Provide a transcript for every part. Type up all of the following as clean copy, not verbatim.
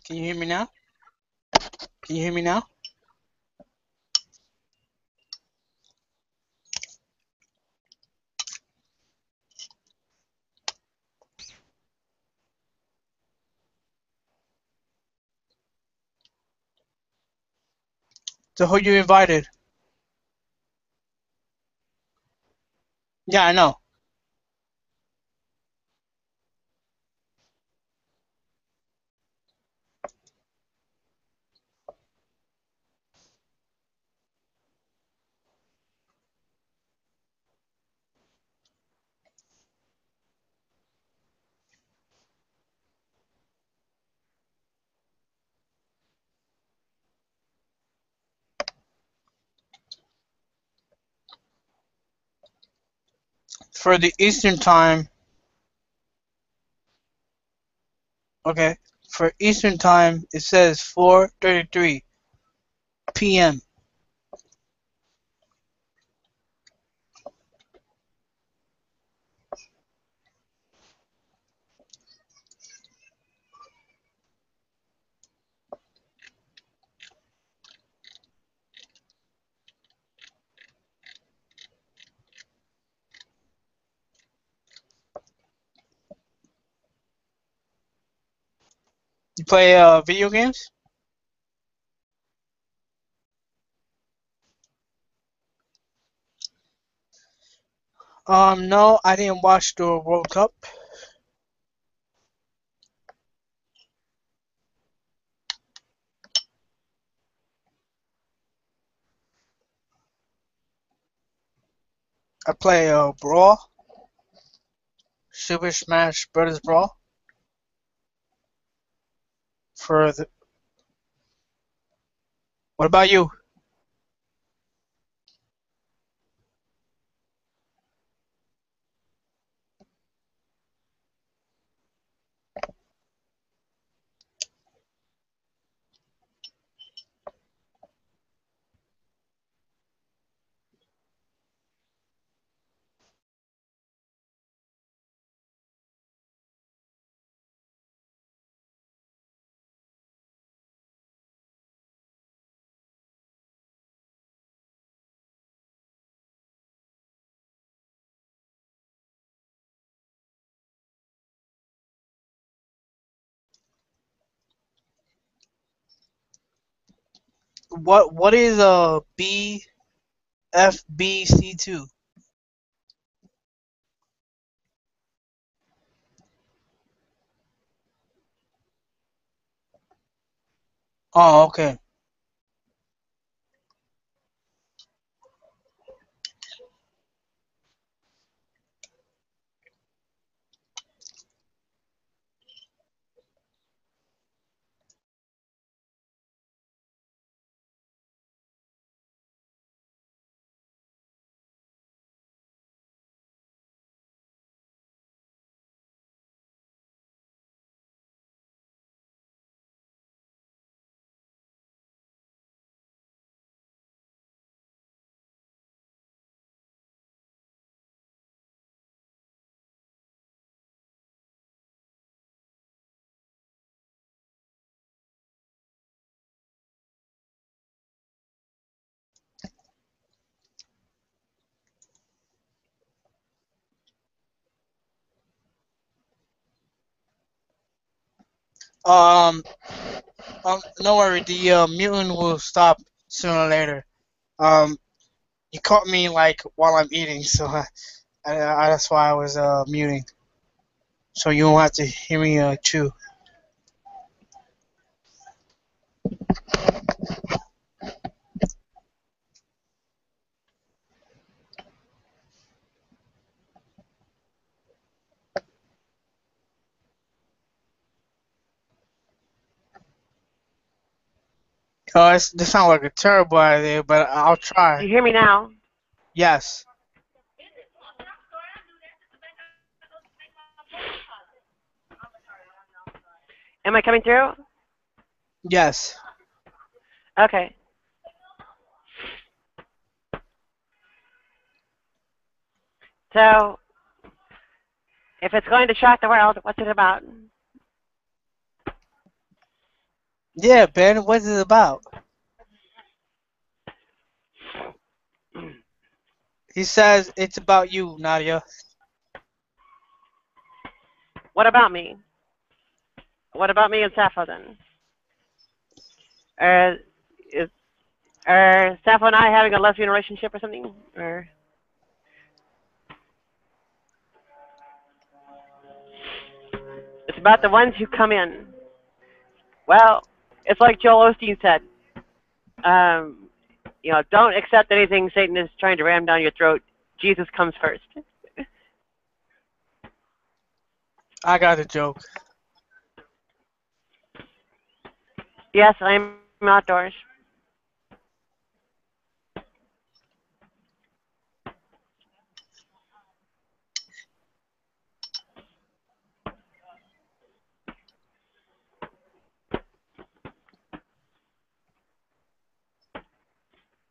Can you hear me now? Can you hear me now? So who you invited? Yeah, I know. For the Eastern time, okay. For Eastern time, it says 4:33 p.m. You play video games? No, I didn't watch the World Cup. I play Brawl, Super Smash Brothers Brawl. For the, what about you? What is BFBC2? Oh, okay. Um, no worry. The mutant will stop sooner or later. Um, you caught me like while I'm eating, so that's why I was muting. So you won't have to hear me chew. This sounds like a terrible idea, but I'll You try. hear me now? Yes, Am I coming through? yes. Okay. So, if it's going to shock the world, what's it about? Yeah, Ben, what is it about? He says it's about you, Nadia. What about me? What about me and Sappho then? Are is are Sappho and I having a lesbian relationship or something? Or it's about the ones who come in. Well, it's like Joel Osteen said. Um, don't accept anything Satan is trying to ram down your throat. Jesus comes first. I got a joke. Yes, I'm outdoors.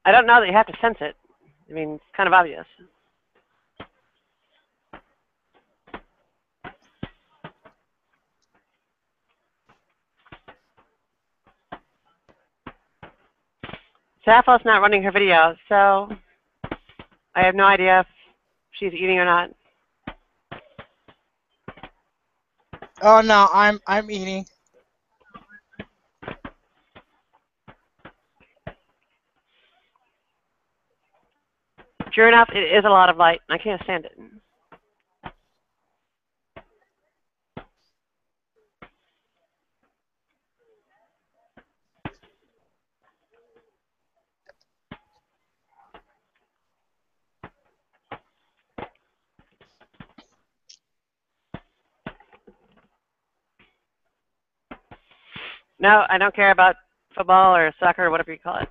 I don't know that you have to sense it. I mean, it's kind of obvious. Sappho's not running her video, so I have no idea if she's eating or not. Oh no, I'm eating. Sure enough, it is a lot of light. I can't stand it. No, I don't care about football or soccer or whatever you call it.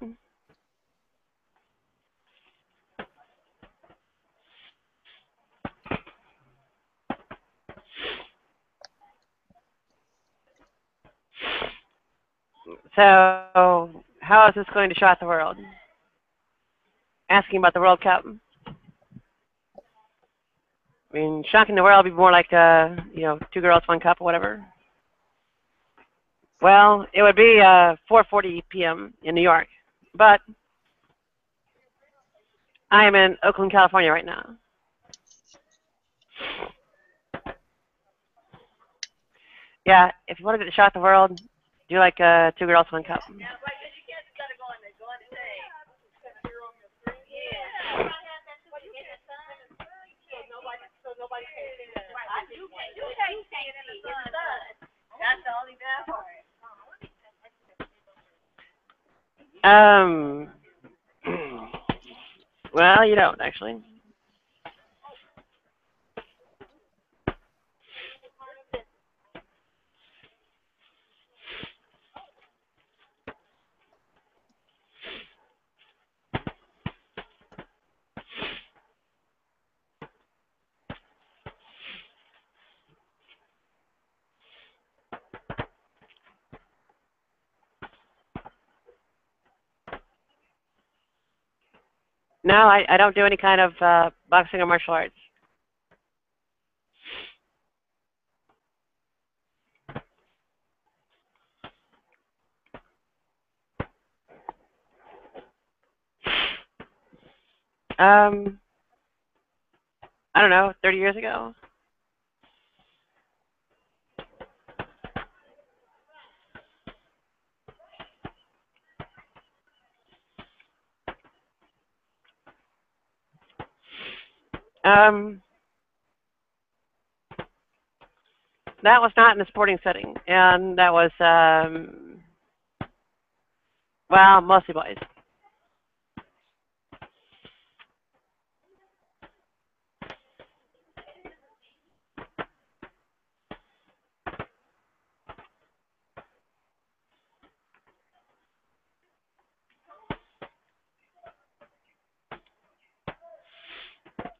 So, how is this going to shock the world? Asking about the World Cup. I mean, shocking the world would be more like, two girls, one cup or whatever. Well, it would be 4:40 p.m. in New York, but I am in Oakland, California right now. Yeah, if you wanted to shock the world, do like two girls, one cup. Um, well, you don't actually. No, I don't do any kind of boxing or martial arts. Um, I don't know, 30 years ago. Um, that was not in a sporting setting, and that was well, mostly boys.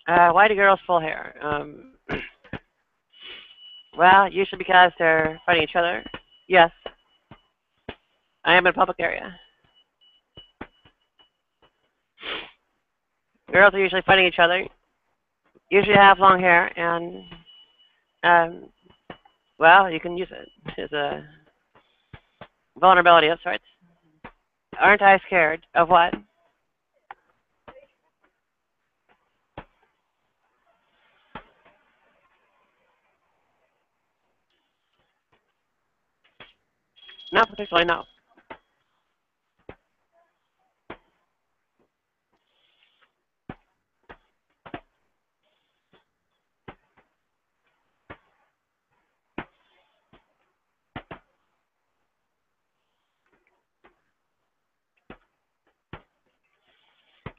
Why do girls full hair? Well, usually because they're fighting each other. Yes, I am in a public area. Girls are usually fighting each other. Usually have long hair, and well, you can use it as a vulnerability of sorts. Aren't I scared of what? Not particularly, no.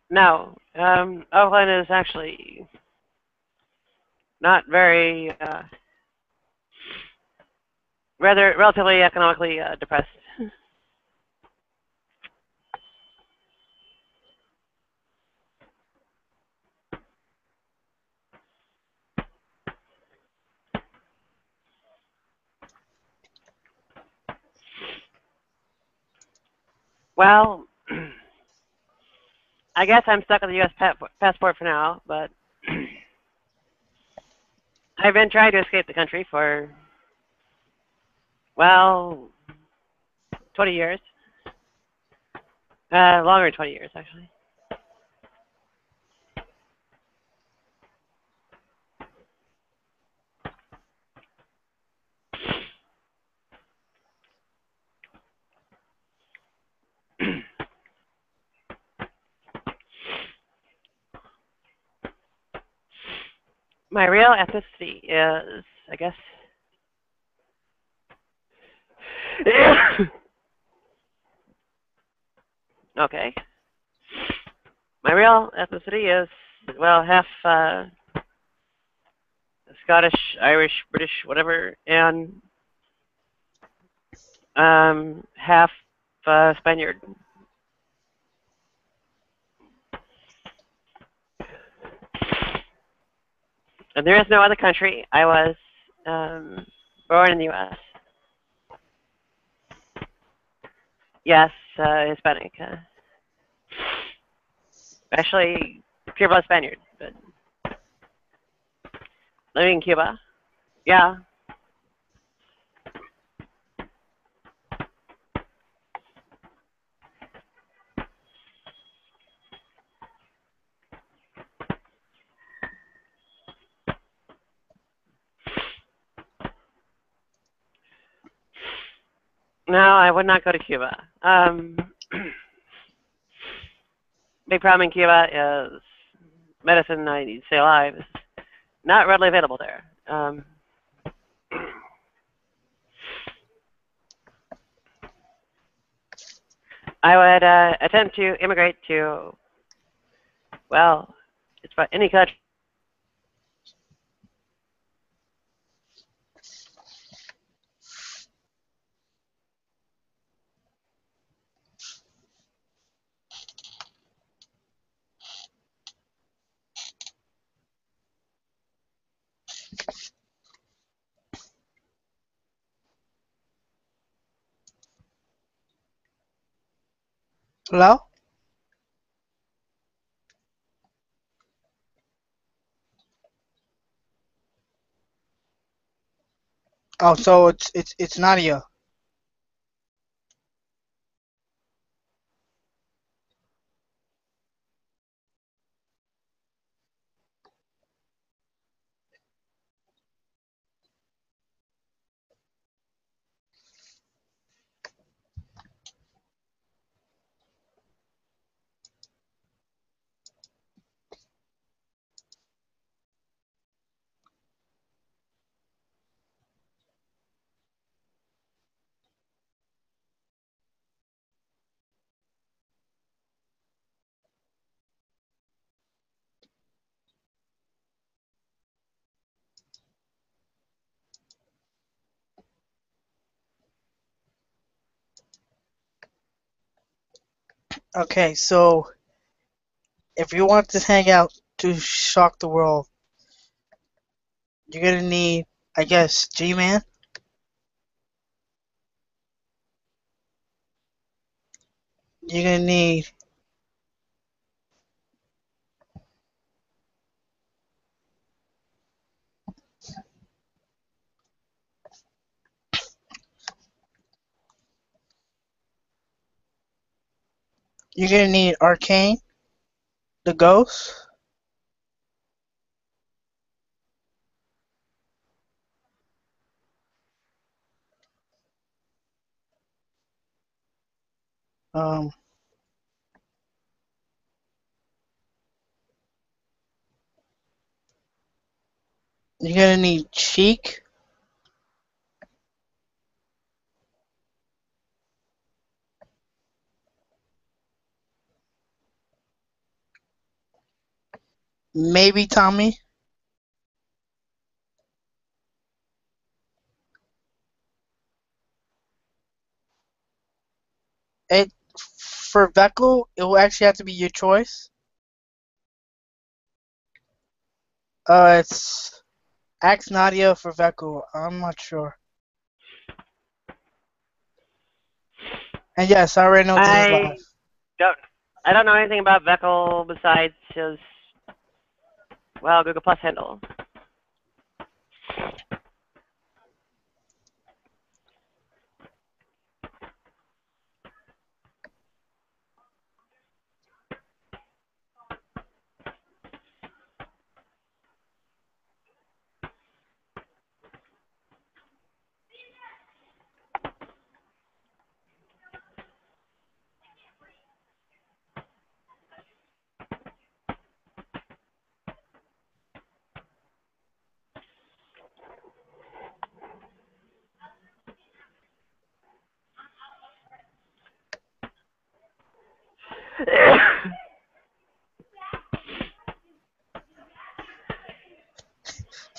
No. Oakland is actually not very, rather relatively economically depressed. Well, I guess I'm stuck with the U.S. passport for now, but I've been trying to escape the country for, well, 20 years. Longer than 20 years, actually. My real ethnicity is, I guess, okay. My real ethnicity is, well, half Scottish, Irish, British, whatever, and half Spaniard. And there is no other country. I was born in the U.S. Yes, Hispanic. Actually, pure blood Spaniard, but living in Cuba. Yeah. No, I would not go to Cuba. Big problem in Cuba is medicine I need to stay alive is not readily available there. I would attempt to immigrate to, well, it's about any country. Hello? Oh, so it's Nadia. Okay, so if you want this hangout to shock the world, you're gonna need, I guess, G-Man. You're gonna need, You're gonna need Arcane, the Ghost. Um, you're gonna need Cheek. Maybe Tommy. It for Veckle, it will actually have to be your choice. It's Axe Nadia for Veckle. I'm not sure. And yes, I already know this is I live. don't. I don't know anything about Veckel besides his Google Plus handle.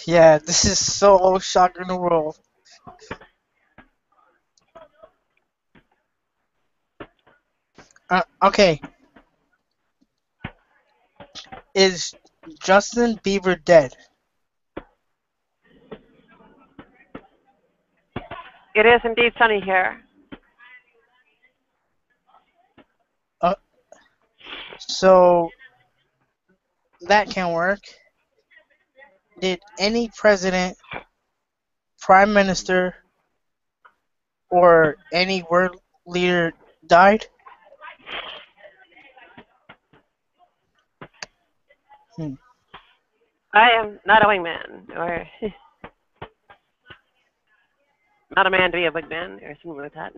Yeah, this is so shocking in the world. Okay, is Justin Bieber dead? It is indeed sunny here. Uh, so that can work. Did any president, prime minister, or any world leader died? Hmm. I am not a wingman, or not a man to be a wingman, or something like that.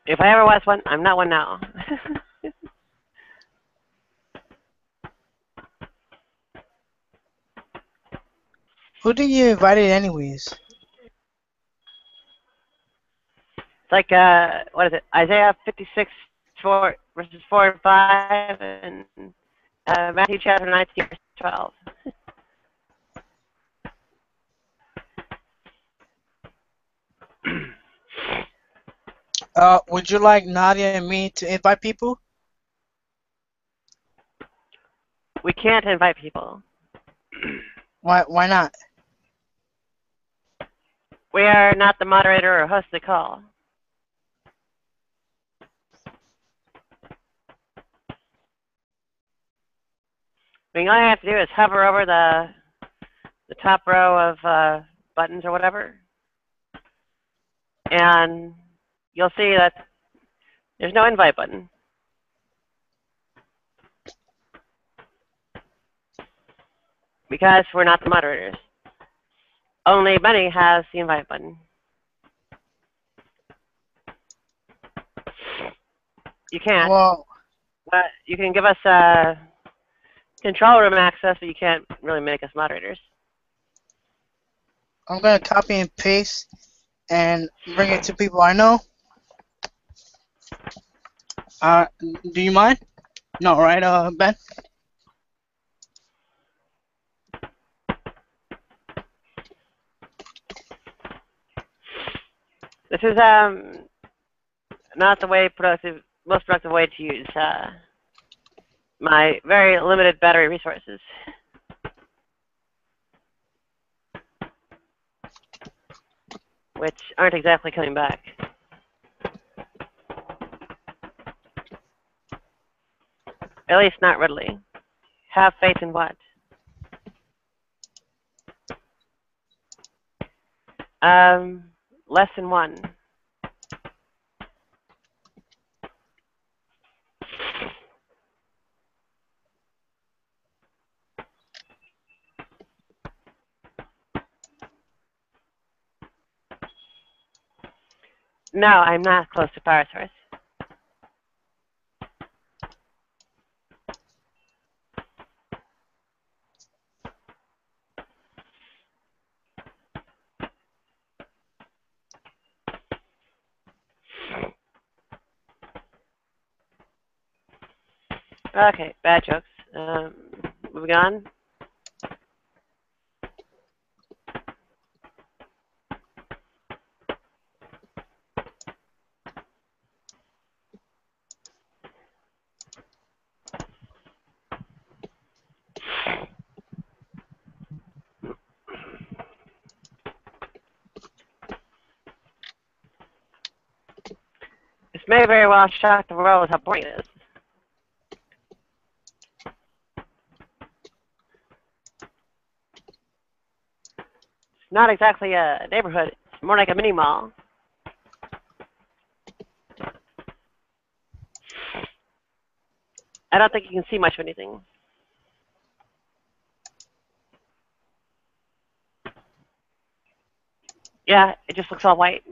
If I ever was one, I'm not one now. Who did you invite anyways? It's like what is it? Isaiah 56 4 verses 4 and 5, and Matthew chapter 19 verse 12. Would you like Nadia and me to invite people? We can't invite people. Why not? We are not the moderator or host of the call. I mean, all you have to do is hover over the top row of buttons or whatever, and you'll see that there's no invite button because we're not the moderators. Only BENI has the invite button. You can't. Well, But you can give us control room access, but you can't really make us moderators. I'm gonna copy and paste and bring it to people I know. Do you mind? No, right, Ben? This is not the most productive way to use my very limited battery resources. Which aren't exactly coming back. At least not readily. Have faith in what? Lesson 1. No, I'm not close to power source. Okay, bad jokes. Moving on. This may very well shock the world with how boring it is. It's not exactly a neighborhood. It's more like a mini mall. I don't think you can see much of anything. Yeah, it just looks all white.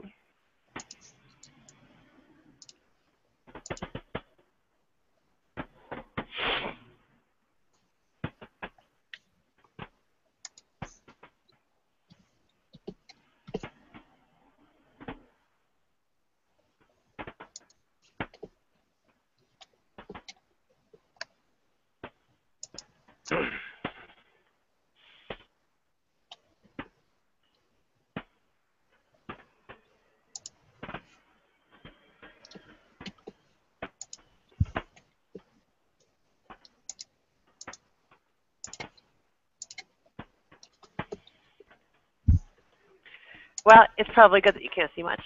Well, it's probably good that you can't see much.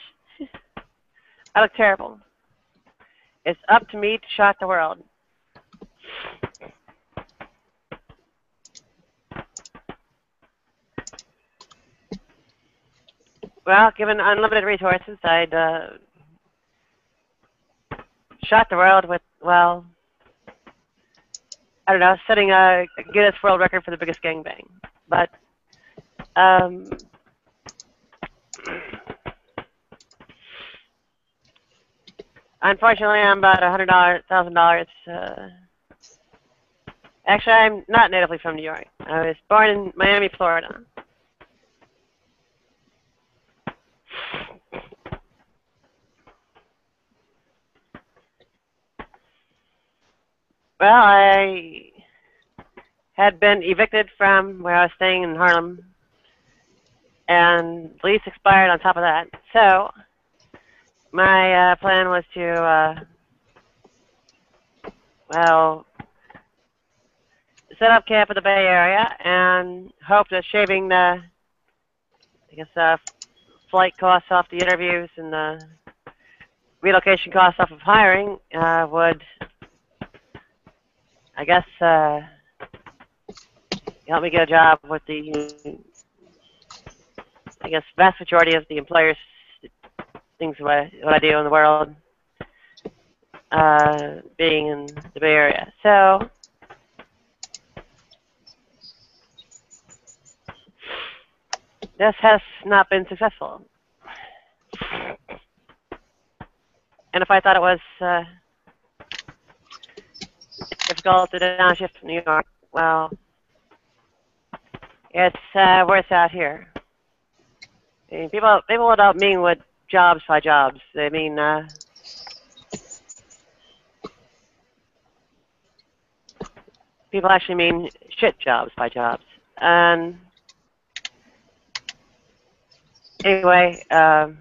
I look terrible. It's up to me to shock the world. Well, given unlimited resources, I'd shock the world with, well, I don't know, setting a Guinness World Record for the biggest gangbang. But, unfortunately, I'm about $100,000. Actually, I'm not natively from New York. I was born in Miami, Florida. Well, I had been evicted from where I was staying in Harlem, and lease expired on top of that. So my plan was to, well, set up camp in the Bay Area and hope that shaving the, I guess, flight costs off the interviews and the relocation costs off of hiring would, I guess, help me get a job with the, I guess, vast majority of the employers, things what I do in the world, being in the Bay Area. So this has not been successful. And if I thought it was difficult to downshift to New York, well, it's worse out here. I mean, people don't mean what jobs by jobs. They mean people actually mean shit jobs by jobs. And anyway, so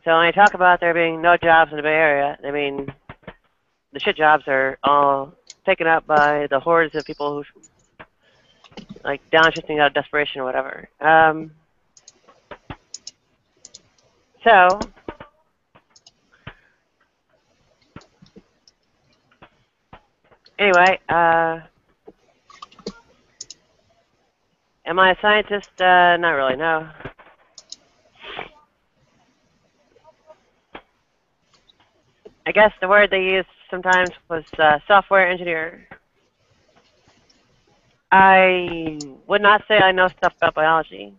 when I talk about there being no jobs in the Bay Area, I mean the shit jobs are all taken up by the hordes of people who like downshifting out of desperation or whatever. So anyway, Am I a scientist? Not really, no. I guess the word they used sometimes was software engineer. I would not say I know stuff about biology.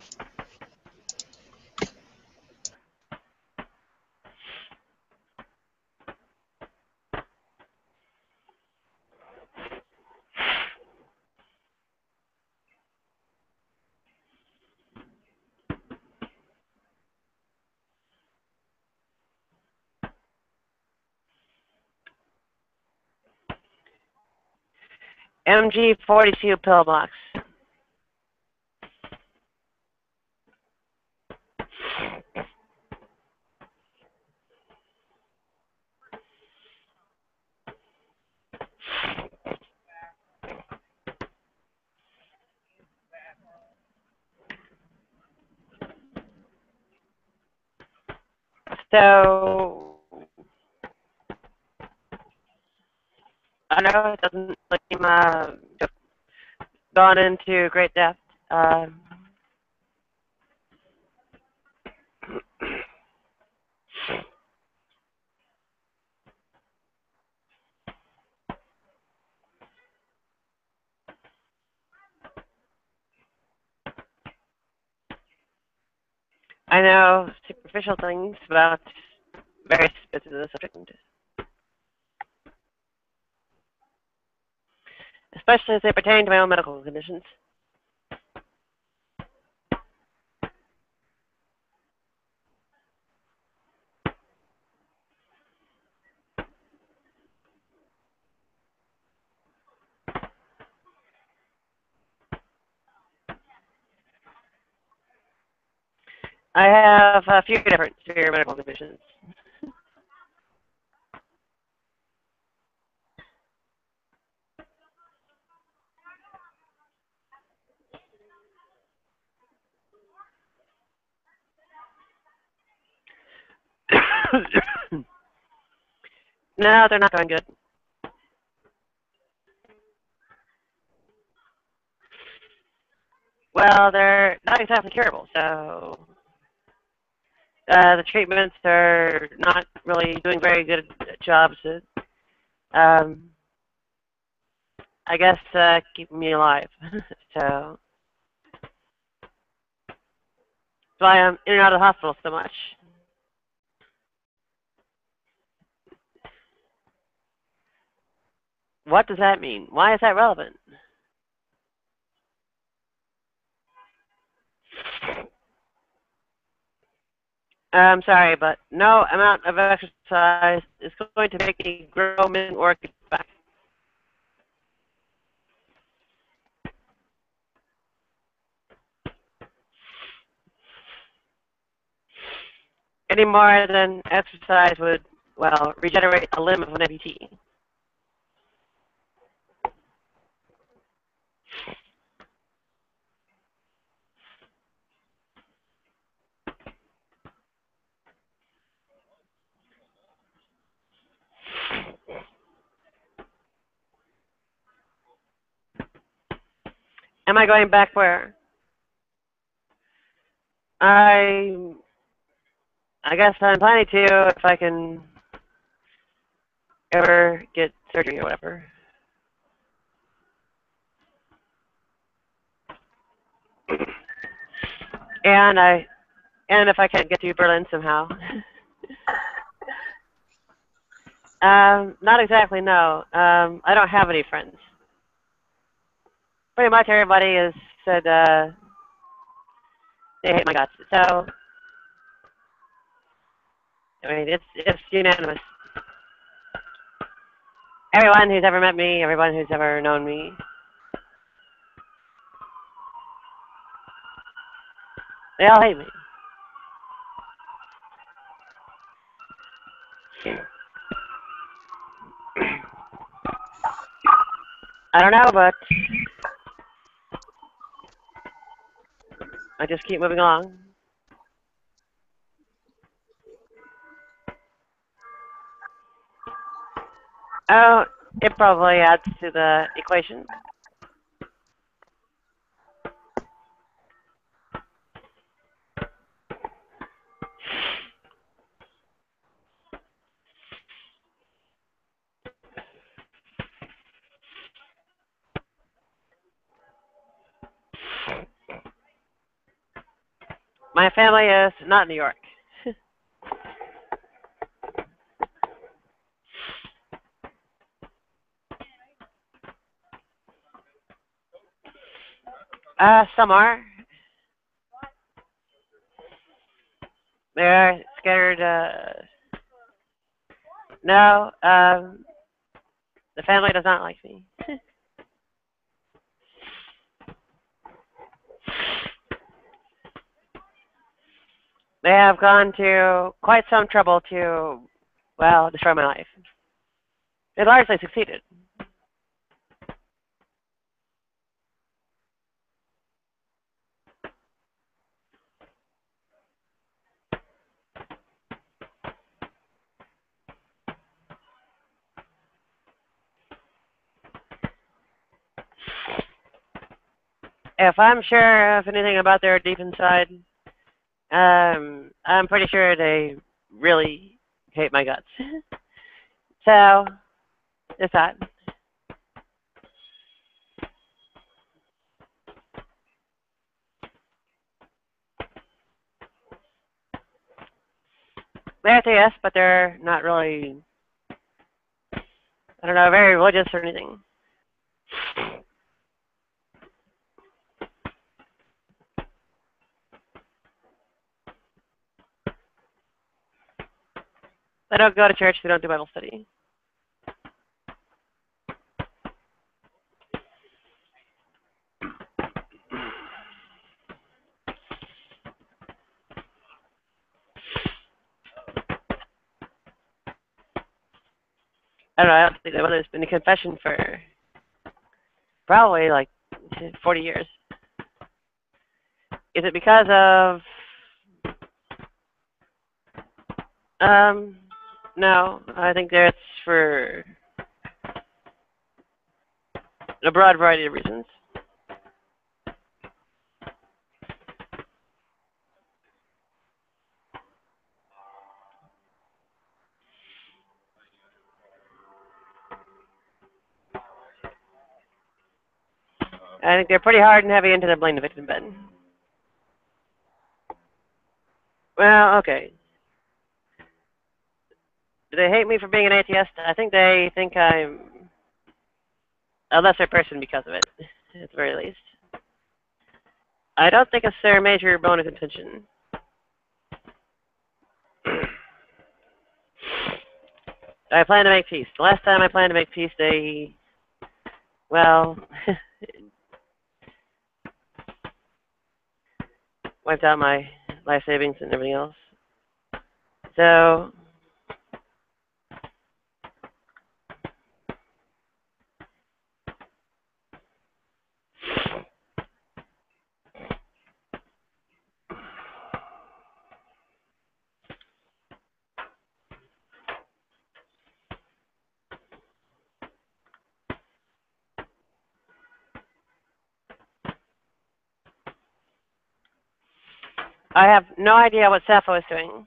MG42 pillbox. So, I know it doesn't seem just gone into great depth. Uh, I know superficial things about various bits of the subject, especially as they pertain to my own medical conditions. I have a few different severe medical conditions. No, they're not going good. Well, they're not exactly curable, so the treatments are not really doing very good jobs at, I guess, keeping me alive. So that's why I'm in and out of the hospital so much. What does that mean? Why is that relevant? I'm sorry, but no amount of exercise is going to make me grow missing organs back any more than exercise would, well, regenerate a limb of an amputee. Am I going back where? I I guess I'm planning to if I can ever get surgery or whatever. And if I can't get to Berlin somehow. Not exactly, no. I don't have any friends. Pretty much everybody has said they hate my guts. So I mean, it's unanimous. Everyone who's ever met me, everyone who's ever known me, they all hate me. I don't know, but I just keep moving along. Oh, it probably adds to the equation. My family is not New York. Some are. They're scattered. No, the family does not like me. They have gone to quite some trouble to, well, destroy my life. They largely succeeded. If I'm sure of anything about their deep inside, I'm pretty sure they really hate my guts. So, it's that. They're atheists, but they're not really, I don't know, very religious or anything. They don't go to church, they don't do Bible study. I don't know, I don't think there's been a confession for probably like 40 years. Is it because of, no, I think that's for a broad variety of reasons. I think they're pretty hard and heavy into the blame the victim bed. Well, okay. Do they hate me for being an atheist? I think they think I'm a lesser person because of it, at the very least. I don't think it's their major bone of contention. I plan to make peace. The last time I planned to make peace, they, well, wiped out my life savings and everything else. So, I have no idea what Sappho is doing.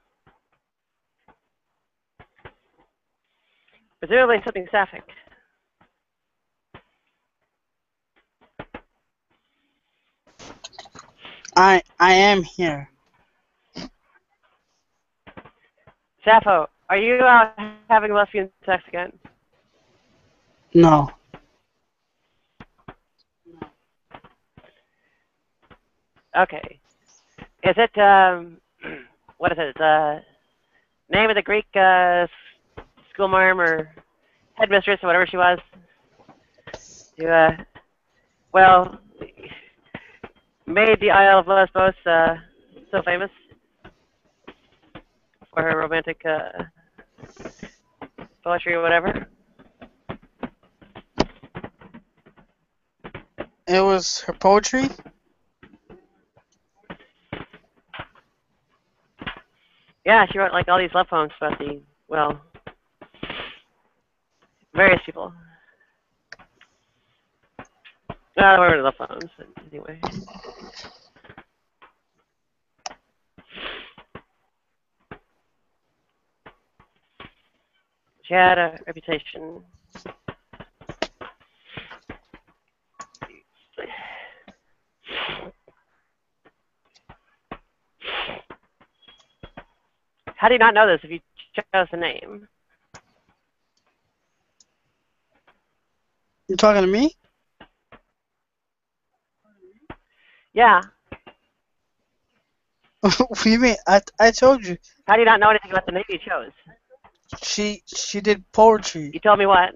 Presumably something sapphic. I am here. Sappho, are you out having lesbian sex again? No. Okay. Is it, what is it? Name of the Greek schoolmarm or headmistress or whatever she was? Who, well, made the Isle of Lesbos so famous for her romantic poetry or whatever. It was her poetry? Yeah, she wrote like all these love poems about the, well, various people. Well, they were love poems, but anyway. She had a reputation. How do you not know this if you chose the name? You talking to me? Yeah. What do you mean? I told you. How do you not know anything about the name you chose? She did poetry. You told me what?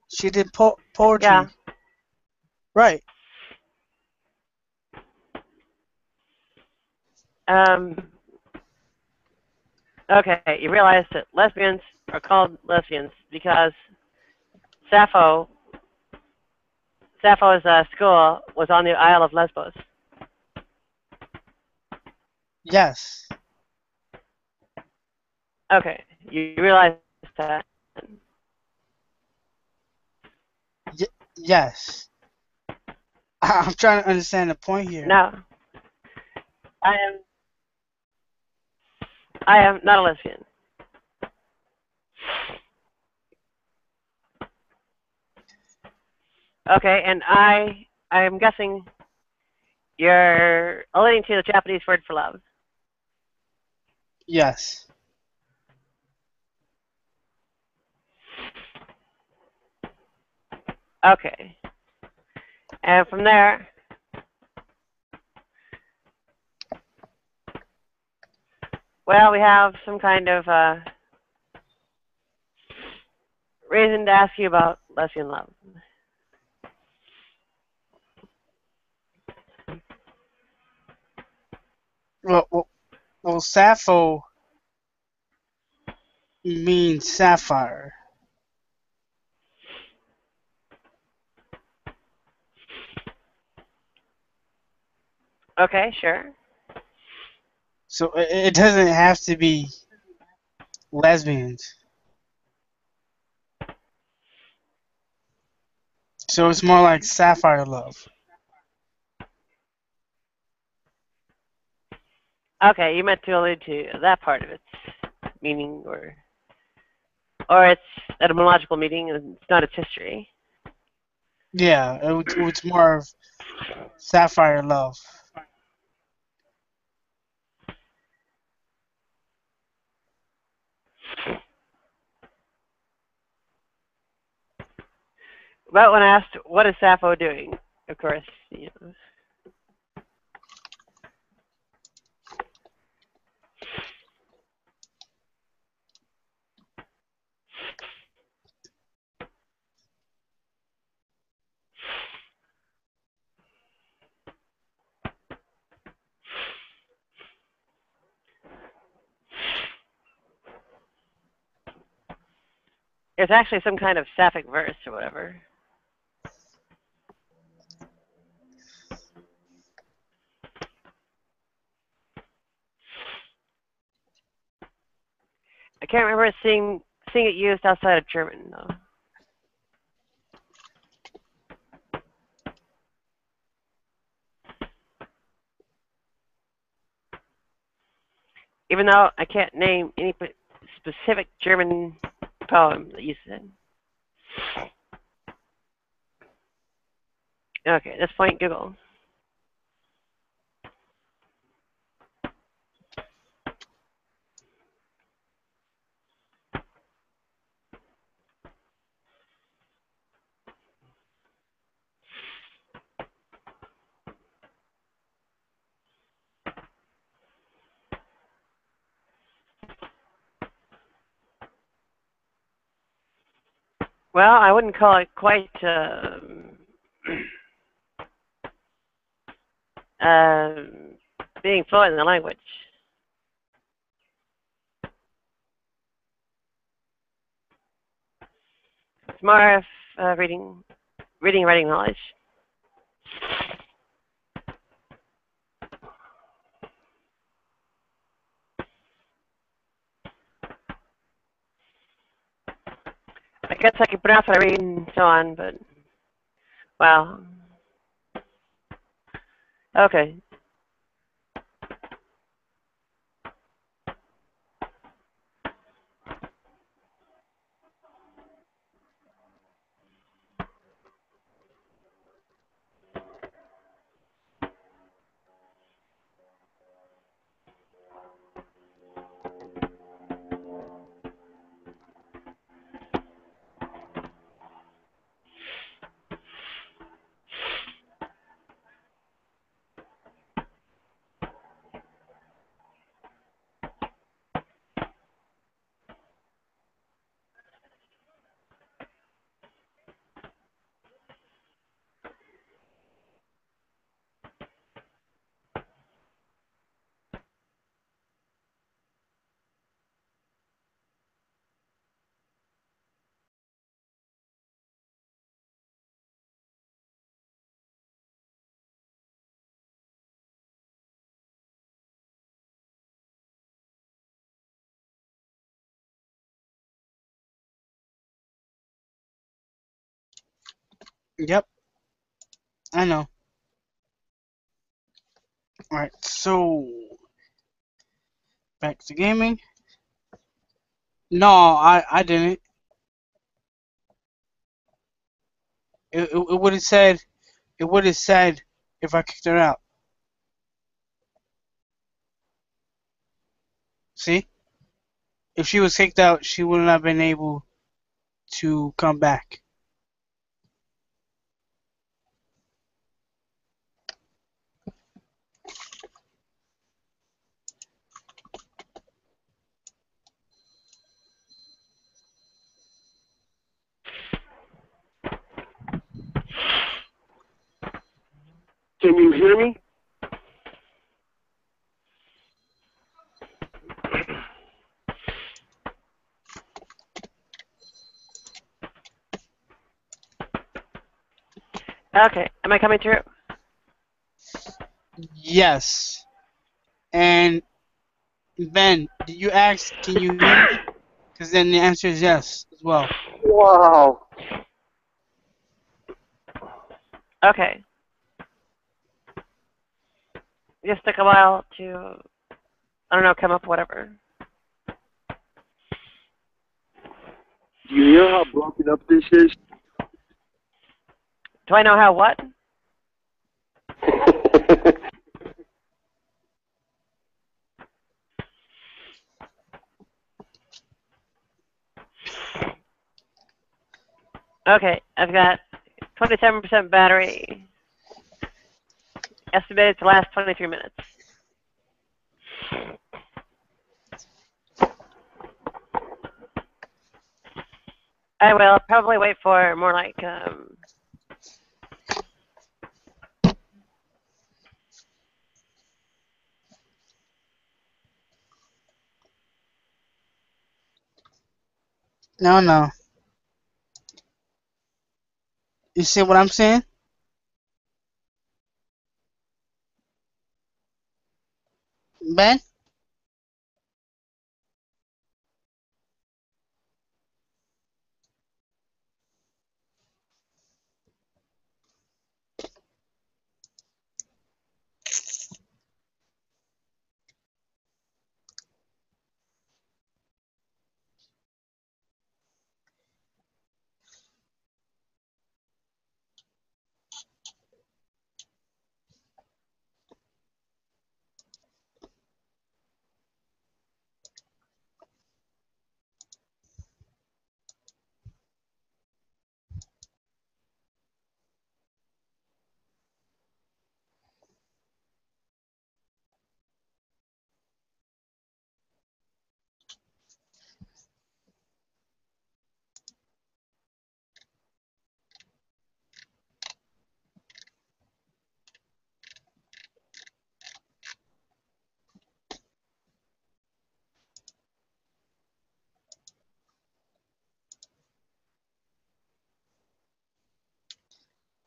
She did Yeah. poetry. Right. Um. Okay. You realize that lesbians are called lesbians because Sappho, Sappho's school was on the Isle of Lesbos. Yes. Okay. You realize that. Yes. I'm trying to understand the point here. No. I am. I am not a lesbian. Okay, and I am guessing you're alluding to the Japanese word for love. Yes. Okay. And from there, well, we have some kind of reason to ask you about lesbian love. Well, Sappho means sapphire. Okay, sure. So it doesn't have to be lesbians. So it's more like sapphire love. Okay, you meant to allude to that part of its meaning, or its etymological meaning, and it's not its history. Yeah, it's more of sapphire love. But when asked, what is Sappho doing? Of course, you know. It's actually some kind of sapphic verse or whatever. I can't remember seeing it used outside of German though. Even though I can't name any specific German poem that uses it. Okay, at this point, Google. Well, I wouldn't call it quite um, being fluent in the language. It's more of reading, writing knowledge. I guess I could pronounce what I read and so on, but well, okay. Yep, I know. Alright, so back to gaming. No, I didn't. It would have said if I kicked her out. See, if she was kicked out, she wouldn't have been able to come back. Can you hear me? Okay, am I coming through? Yes. And Ben, did you ask? Can you hear me? Because then the answer is yes as well. Wow. Okay. It just took a while to, I don't know, come up with whatever. Do you hear how broken up this is? Do I know how what? Okay, I've got 27% battery. Estimated to last 23 minutes. I will probably wait for more like No, no. You see what I'm saying? Ben?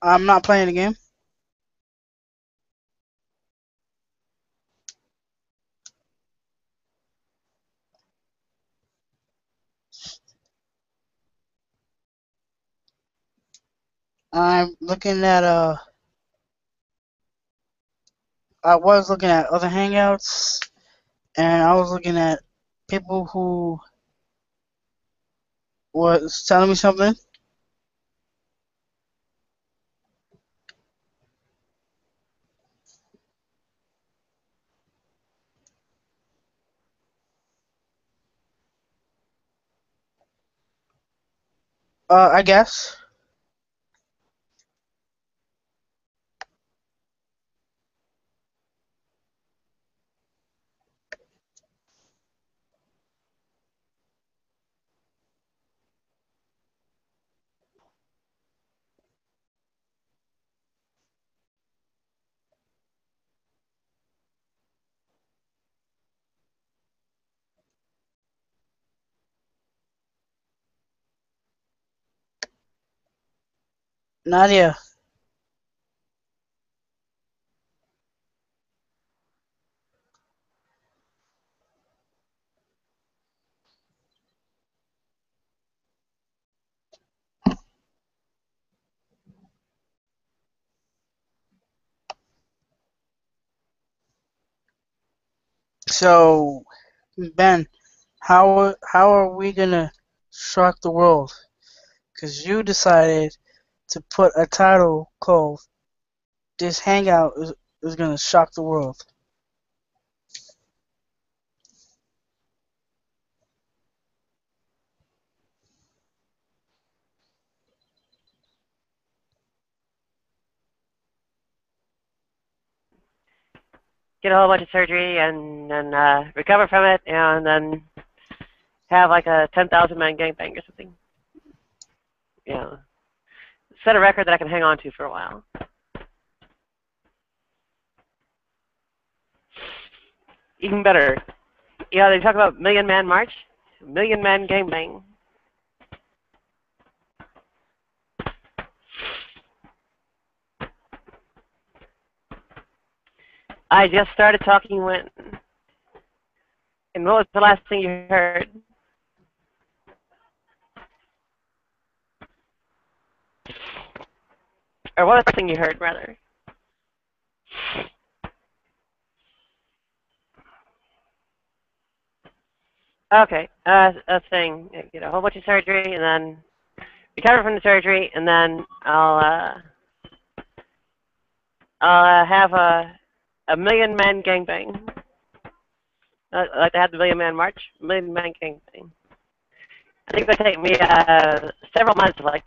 I'm not playing the game. I'm looking at I was looking at other hangouts and I was looking at people who was telling me something. I guess. Nadia. So, Ben, how are we gonna shock the world? Because you decided to put a title called "This Hangout is gonna shock the world." Get a whole bunch of surgery and then recover from it, and then have like a 10,000 man gangbang or something. You know, set a record that I can hang on to for a while. Even better, they talk about Million Man March, Million Man Gangbang. I just started talking when, and what was the last thing you heard? Or what was the thing you heard, rather? Okay, a thing, get a whole bunch of surgery, and then recover from the surgery, and then I'll have a million man gangbang. Like to have the Million Man March, Million Man gangbang. I think it'll take me several months, like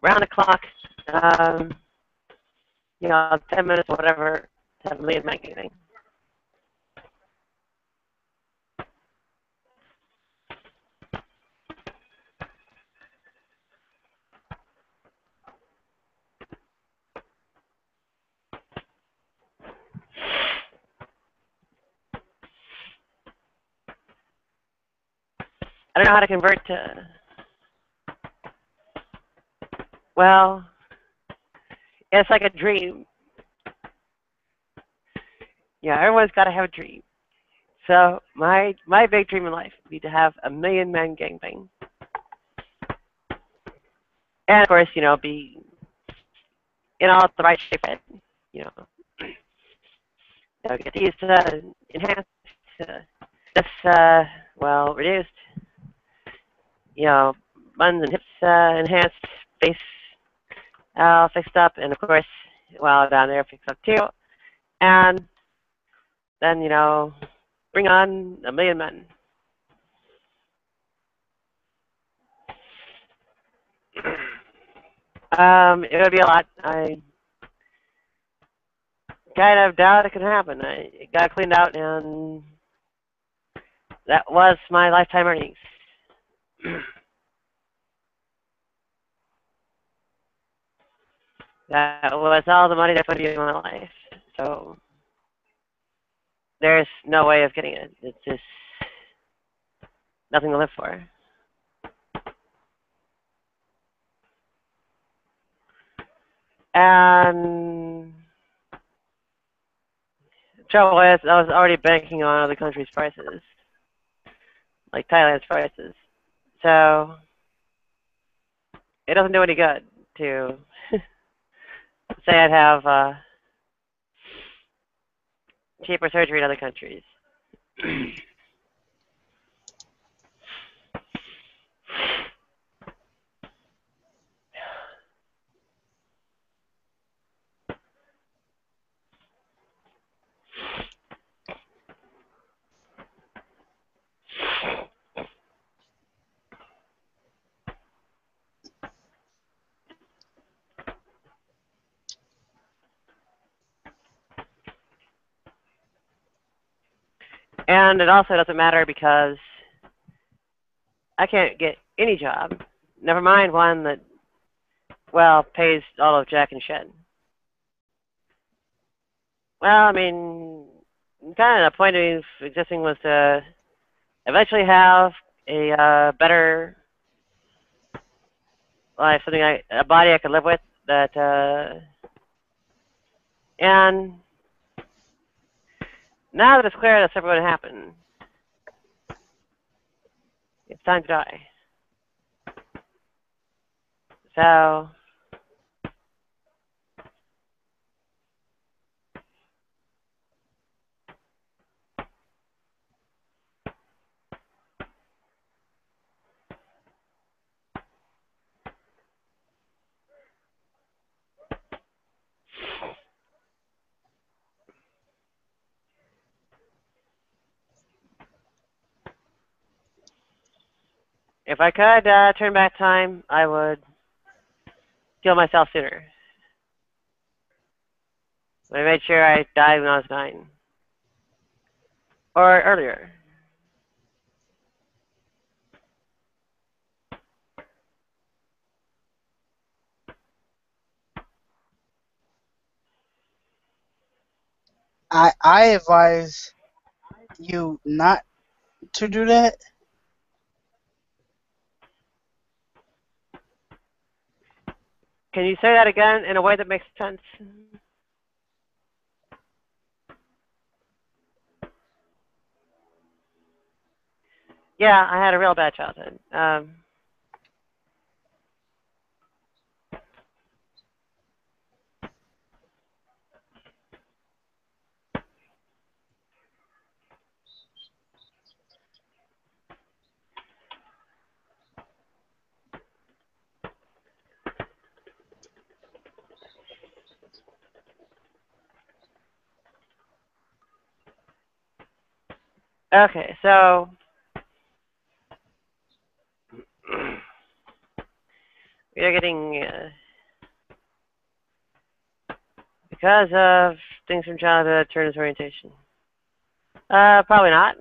round the clock, um, 10 minutes or whatever, to have a million man gangbang. I don't know how to convert to. Well, it's like a dream. Yeah, everyone's got to have a dream. So my big dream in life would be to have a million man gangbang, and of course, be in all the right shape. You know, get these enhanced, this reduced. Buns and hips enhanced, face fixed up, and of course, down there fixed up too. And then, bring on a million men. It would be a lot. I kind of doubt it could happen. I got cleaned out, and that was my lifetime earnings. That was all the money that's going to be in my life. So there's no way of getting it. It's just nothing to live for. And the trouble is, I was already banking on other countries' prices, like Thailand's prices. So it doesn't do any good to say I'd have cheaper surgery in other countries. And it also doesn't matter because I can't get any job, never mind one that, pays all of Jack and Shed. Well, I mean, kind of the point of existing was to eventually have a better life, a body I could live with, and now that it's clear that's never going to happen, it's time to die. So, If I could turn back time, I would kill myself sooner. I made sure I died when I was 9. Or earlier. I advise you not to do that. Can you say that again in a way that makes sense? Yeah, I had a real bad childhood. Okay, so we are getting because of things from childhood, turn orientation. Probably not.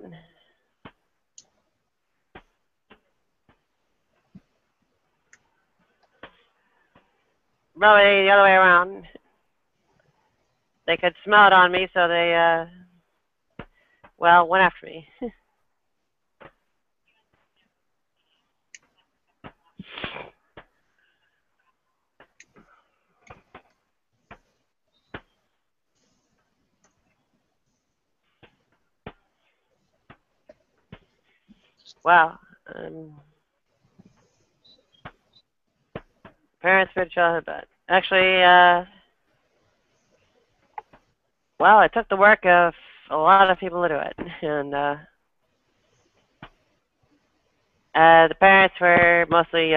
Probably the other way around. They could smell it on me, so they, well, went after me. Wow. Parents for childhood bad. Actually, well, it took the work of a lot of people to do it, and the parents were mostly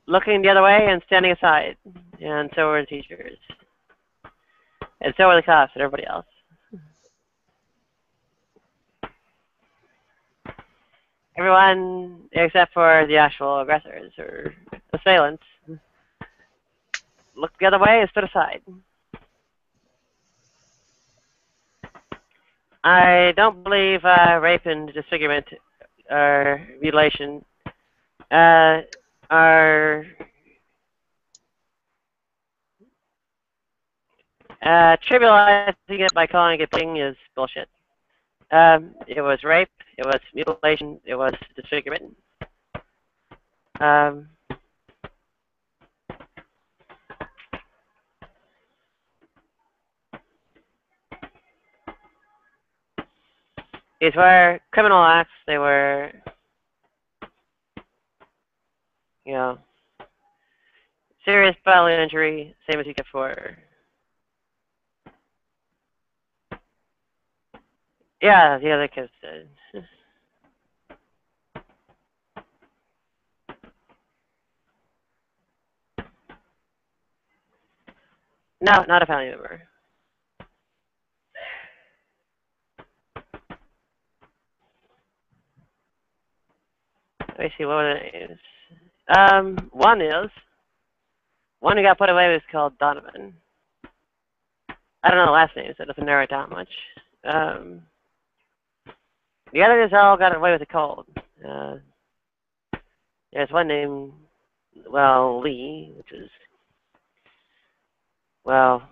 looking the other way and standing aside, and so were the teachers, and so were the cops and everybody else. Everyone except for the actual aggressors or assailants looked the other way and stood aside. I don't believe rape and disfigurement or mutilation are trivializing it by calling it thing is bullshit. It was rape, it was mutilation, it was disfigurement. These were criminal acts. They were, you know, serious bodily injury, same as you get for. Yeah, the other kids did. No, not a family member. Let me see, what were the names? One who got put away was called Donovan. I don't know the last name, so it doesn't narrow it down much. The others all got away with a cold. There's one named, well, Lee, which is, well,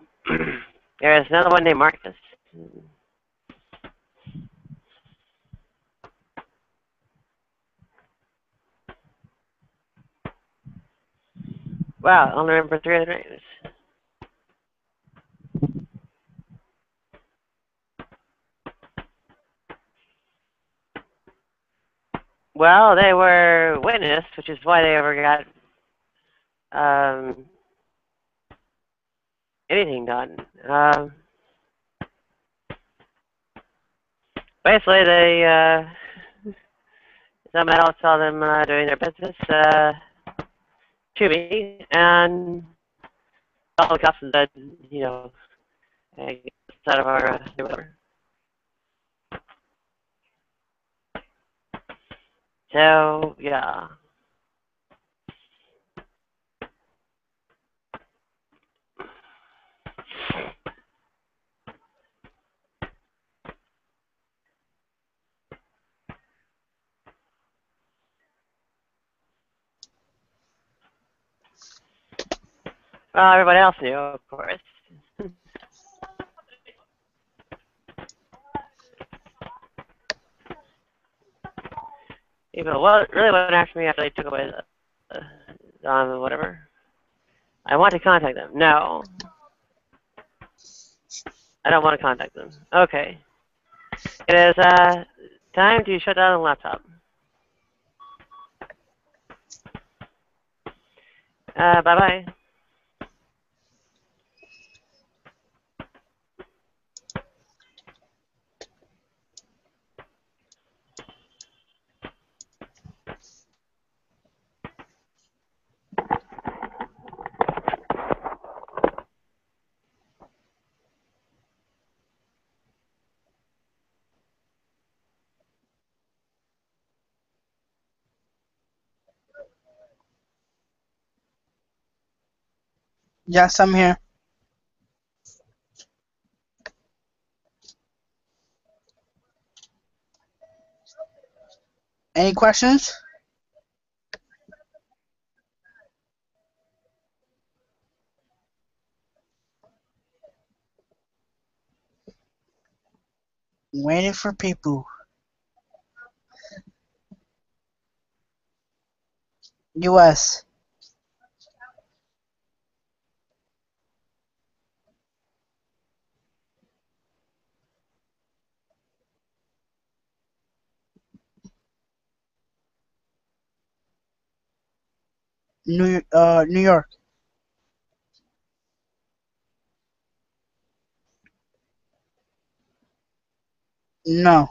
there's another one named Marcus. Wow, I only remember 3 other names. Well, they were witnessed, which is why they ever got anything done. Basically, they some adults saw them doing their business to me, and all the cops said, you know, hey, get out of our whatever. So yeah. Well, everybody else knew, of course. People really went after me after they took away the whatever. I want to contact them. No, I don't want to contact them. Okay. It is time to shut down the laptop. Bye bye. Yes, I'm here. Any questions? Waiting for people. U.S. New York. No,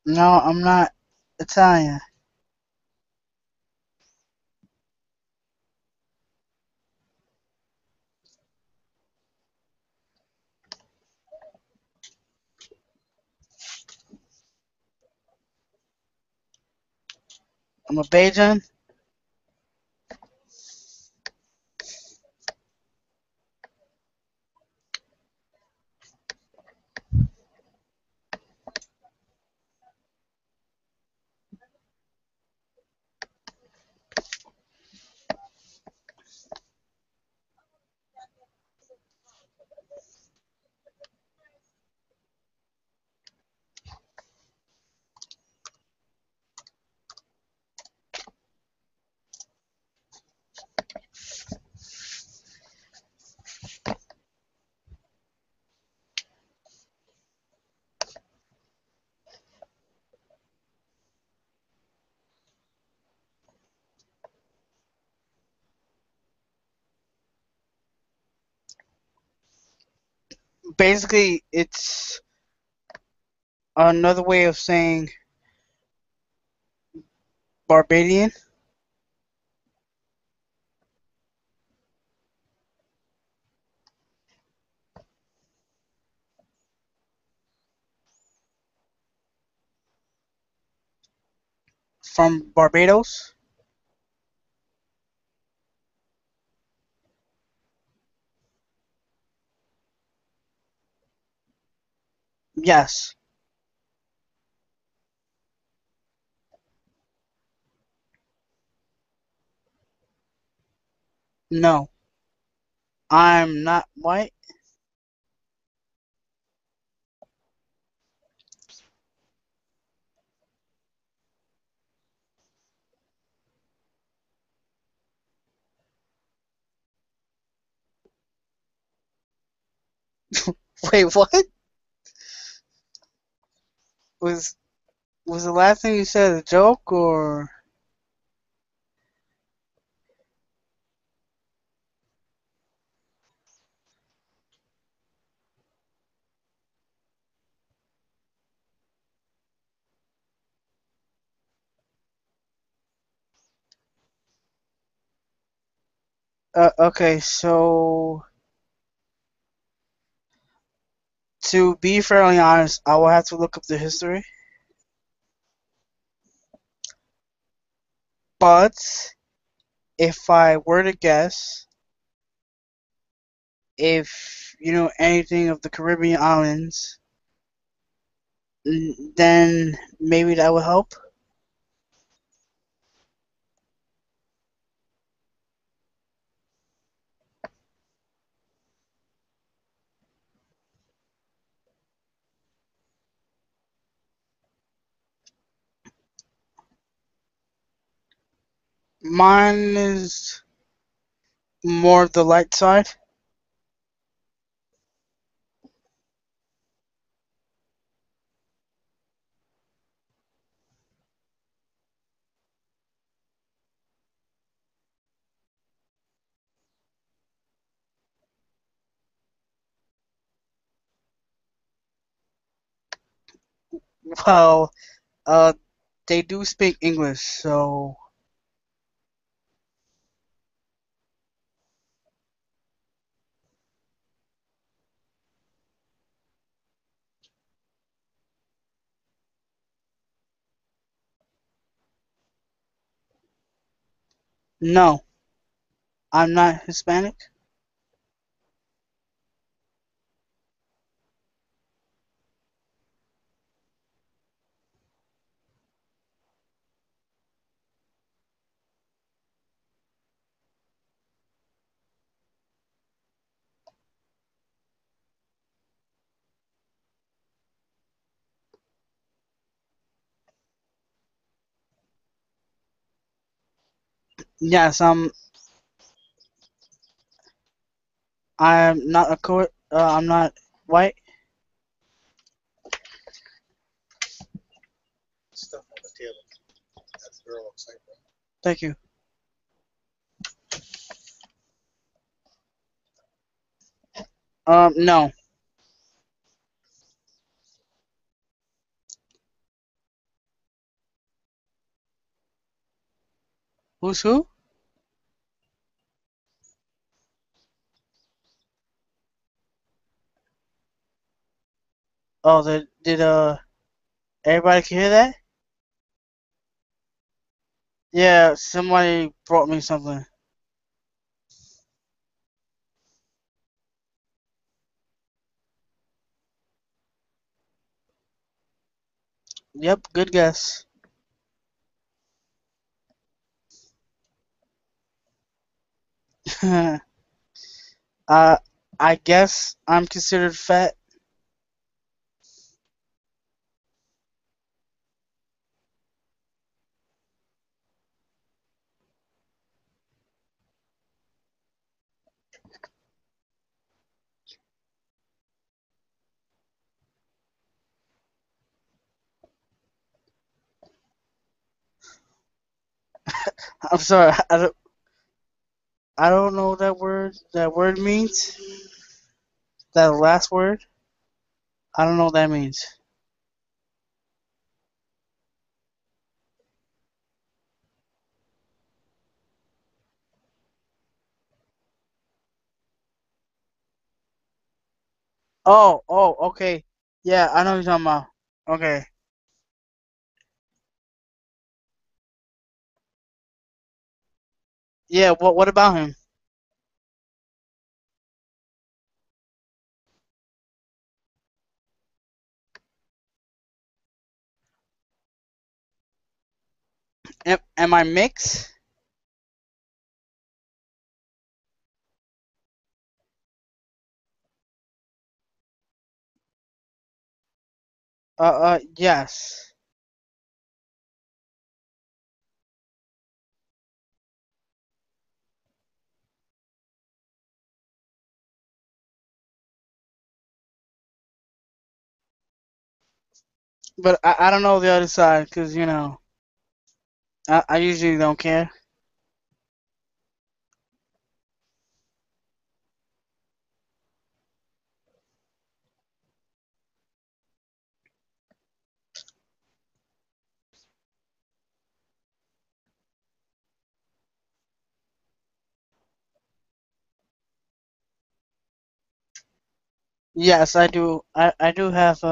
no, I'm not Italian. I'm a Bajan. Basically, it's another way of saying Barbadian from Barbados. Yes. No, I'm not white. Wait, what? Was was the last thing you said a joke or? Okay, so to be fairly honest, I will have to look up the history. But if I were to guess, if you know anything of the Caribbean islands, then maybe that would help. Mine is more of the light side. Well, uh, they do speak English, so no, I'm not Hispanic. Yes, I'm not a I'm not white. Stuff on the table. That's the girl outside. Thank you. No. Who's who? Oh, did everybody can hear that? Yeah, somebody brought me something. Yep, good guess. uh, I guess I'm considered fat, I'm sorry. I don't know what that word means. That last word. I don't know what that means. Okay. Yeah, I know what you're talking about. Okay. Yeah, what about him? Am I mixed? Yes. But I don't know the other side because you know I usually don't care. Yes, I do. I do have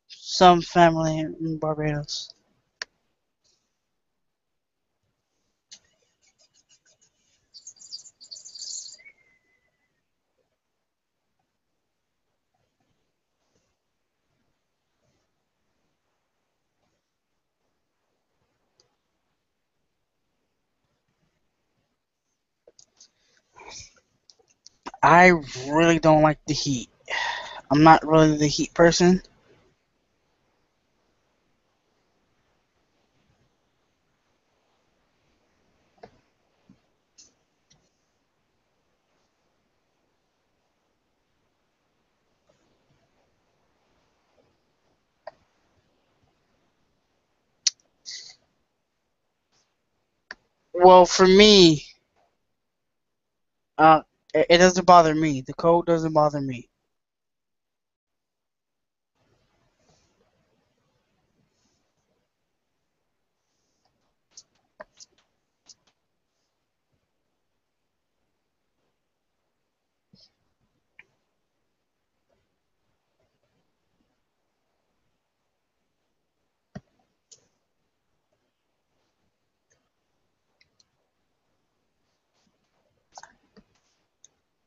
some family in Barbados. I really don't like the heat. I'm not really the heat person. Well, for me, uh, it doesn't bother me. The cold doesn't bother me.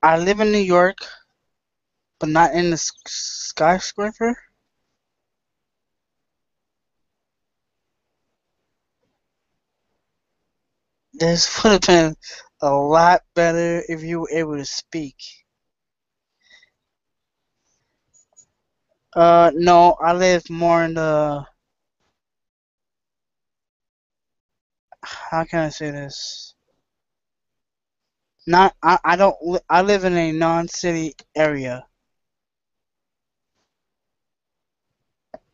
I live in New York, but not in the skyscraper. This would have been a lot better if you were able to speak. No, I live more in the. How can I say this? Not. I don't. I live in a non-city area.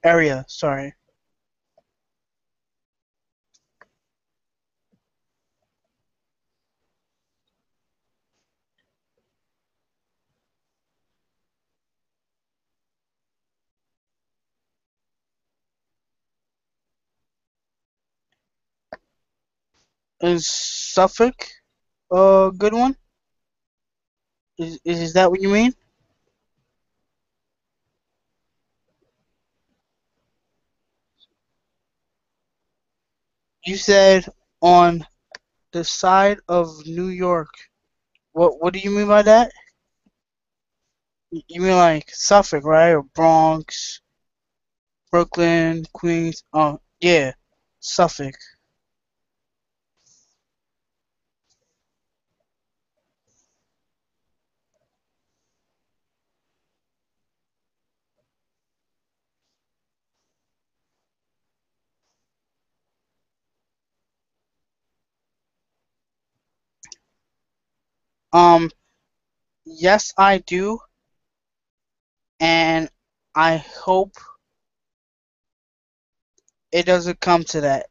Area. Sorry. Is Suffolk a good one? Is that what you mean? You said on the side of New York. What do you mean by that? You mean like Suffolk, right? Or Bronx, Brooklyn, Queens? Oh, yeah, Suffolk. Um, yes, I do, and I hope it doesn't come to that.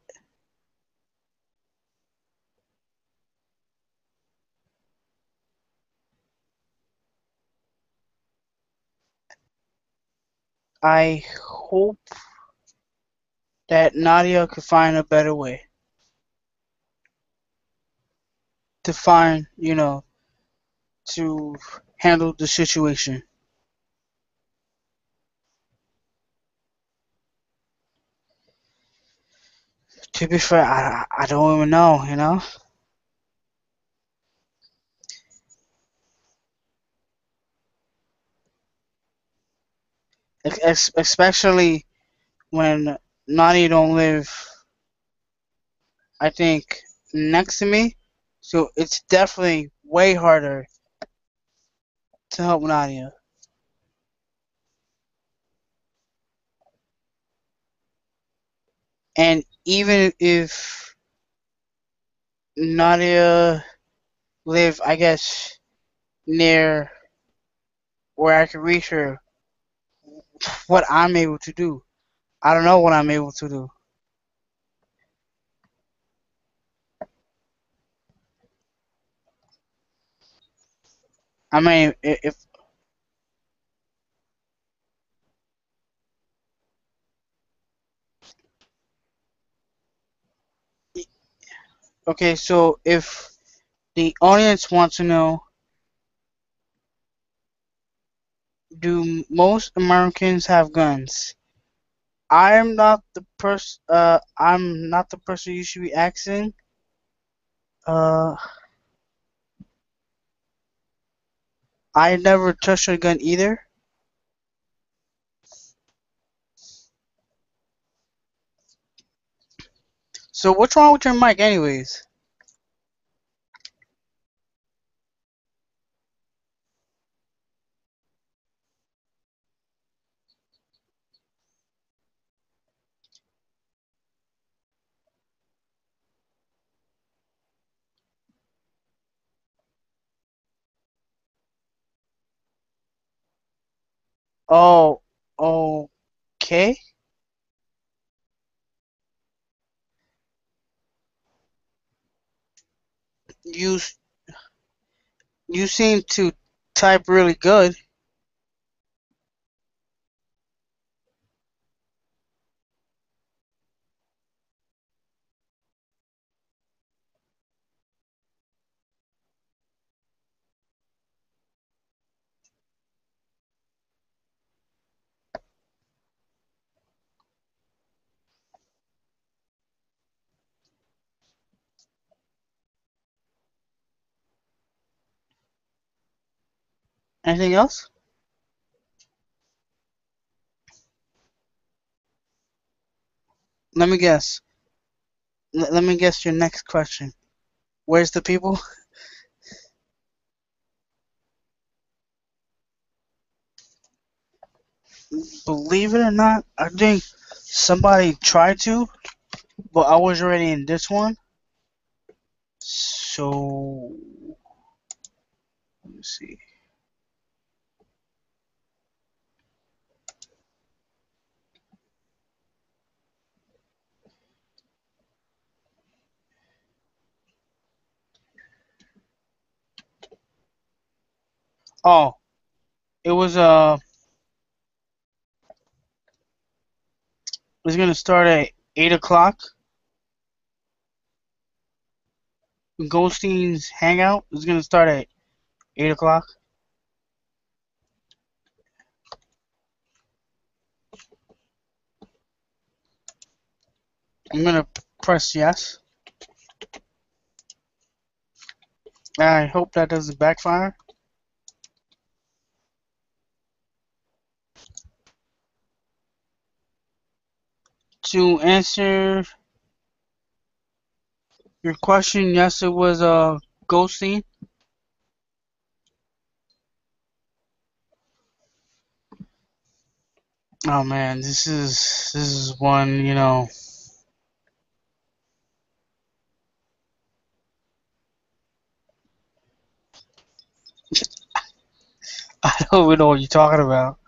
I hope that Nadia could find a better way to find, to handle the situation. To be fair, I don't even know. Especially when Nadia don't live, I think, next to me. So it's definitely way harder to help Nadia. And even if Nadia live, I guess, near where I can reach her, what I'm able to do. I don't know what I'm able to do. I mean, if okay, so if the audience wants to know Do most Americans have guns? I'm not the person you should be asking. Uh, I never touched a gun either. So what's wrong with your mic, anyways? Oh, okay. You you seem to type really good. Anything else? Let me guess. Let me guess your next question. Where's the people? Believe it or not, I think somebody tried to, but I was already in this one. So let me see. Oh, it was gonna start at 8 o'clock. Goldstein's Hangout is gonna start at 8 o'clock. I'm gonna press yes. I hope that doesn't backfire. To answer your question, yes, it was Goldstein. Oh man, this is one, I don't even know what you're talking about.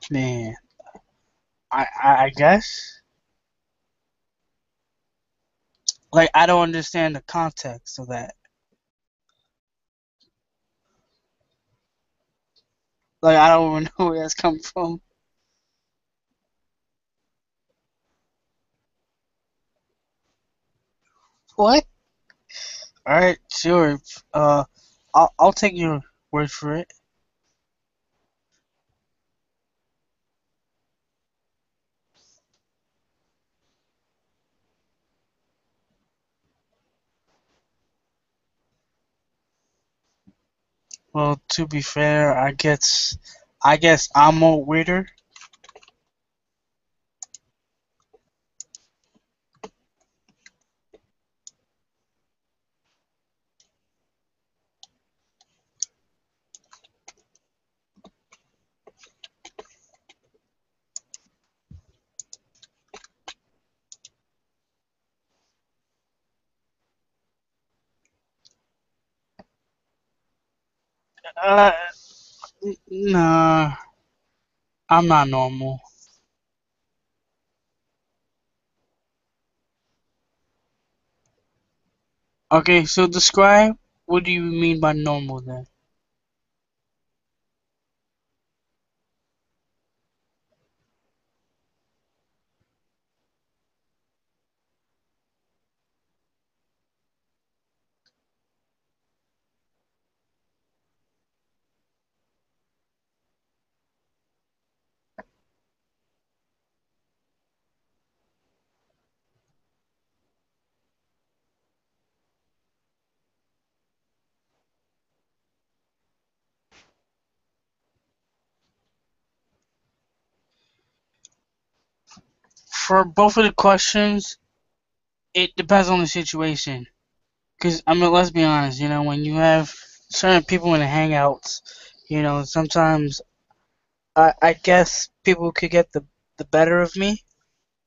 Man, I guess like I don't understand the context of that. Like I don't even know where that's coming from. What? All right, sure. I'll take your word for it. Well, to be fair, I guess I'm a weirder. Uh, nah, I'm not normal. Okay, so describe what do you mean by normal then? For both of the questions, it depends on the situation. Cause I mean, let's be honest. When you have certain people in the hangouts, sometimes I guess people could get the better of me,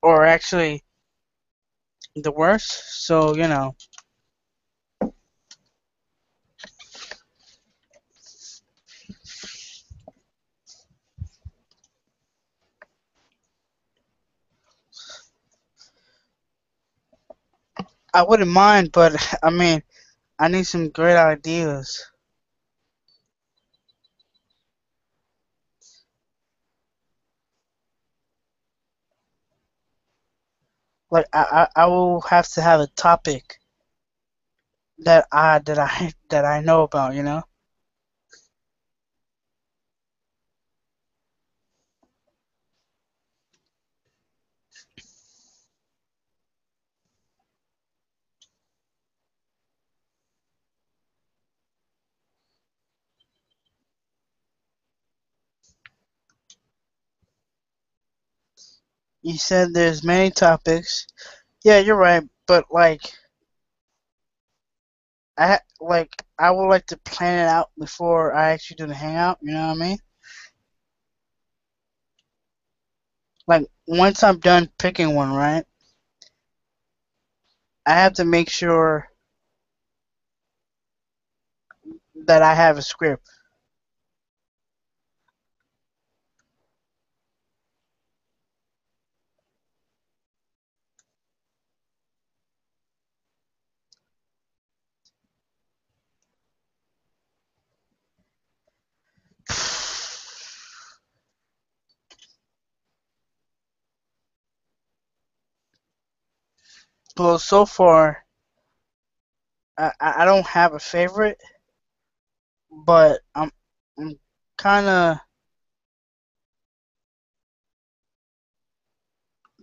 or actually the worst. So I wouldn't mind, but I mean, I need some great ideas. Like I will have to have a topic that I know about. You said there's many topics. Yeah, you're right. But I would like to plan it out before I actually do the hangout. You know what I mean? Like once I'm done picking one, right? I have to make sure that I have a script. Well, so far I don't have a favorite, but I'm kind of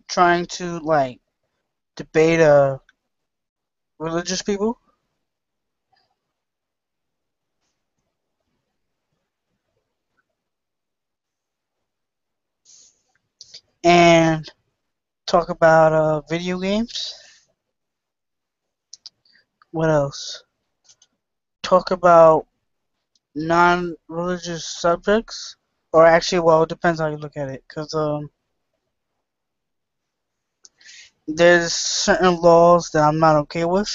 trying to debate religious people and talk about video games. What else? Talk about non-religious subjects, or actually, well, it depends how you look at it. Cause there's certain laws that I'm not okay with.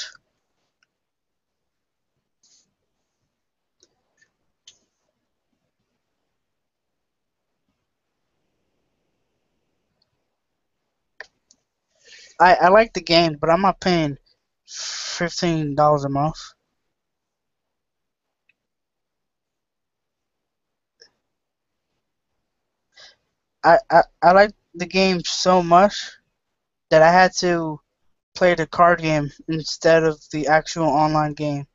I like the game, but I'm not paying $15 a month. I like the game so much that I had to play the card game instead of the actual online game.